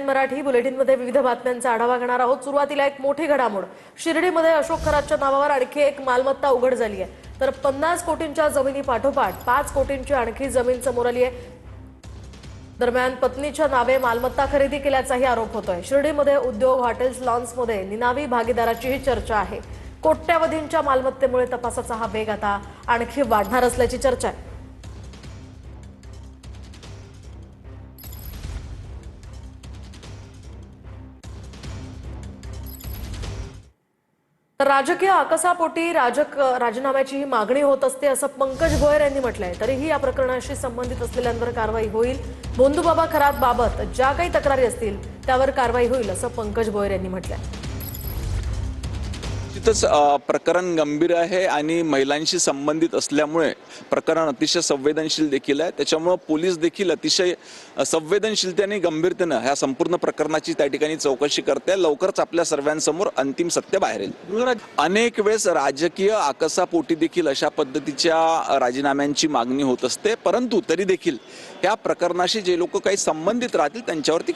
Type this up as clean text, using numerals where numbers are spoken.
मराठी बुलेटिनमध्ये विविध बातम्यांचा आढावा घेणार आहोत। सुरुवातीला एक मोठी घडामोड। शिर्डीमध्ये अशोक खरातच्या नावावर आणखी एक मालमत्ता उघड झाली आहे। तर 50 कोटींच्या जमिनी पाठोपाठ 5 कोटींची आणखी जमीन समोर आली आहे। दरम्यान पत्नीच्या नावे मालमत्ता खरेदी केल्याचाही आरोप होतोय। शिर्डीमध्ये उद्योग, हॉटेल्स, लॉन्समध्ये निनावी भागीदाराचीही चर्चा आहे। कोट्यावधींच्या मालमत्तेमुळे तपासाचा हा वेग आता आणखी वाढणार असल्याची चर्चा आहे। राजकीय आकसापोटी राजीनाम्याची ही मागणी होत असते असं पंकज भोयर यांनी म्हटलंय। तरीही या प्रकरणाशी संबंधित असलेल्यांवर कारवाई होईल। भोंदूबाबा खरात ज्या काही तक्रारी असतील त्यावर कारवाई होईल असं पंकज भोयर यांनी म्हटलंय। निश्चितच प्रकरण गंभीर आहे आणि महिलांशी संबंधित असल्यामुळे प्रकरण अतिशय संवेदनशील देखील आहे। त्याच्यामुळे पोलीस देखील अतिशय संवेदनशीलतेने गंभीरतेने ह्या संपूर्ण प्रकरणाची त्या ठिकाणी चौकशी करते। लवकरच आपल्या सर्वांसमोर अंतिम सत्य बाहेर येईल। अनेक वेळेस राजकीय आकसापोटी देखील अशा पद्धतीच्या राजीनाम्यांची मागणी होत असते, परंतु तरी देखील या प्रकरणाशी जे लोक काही संबंधित राहतील त्यांच्यावरती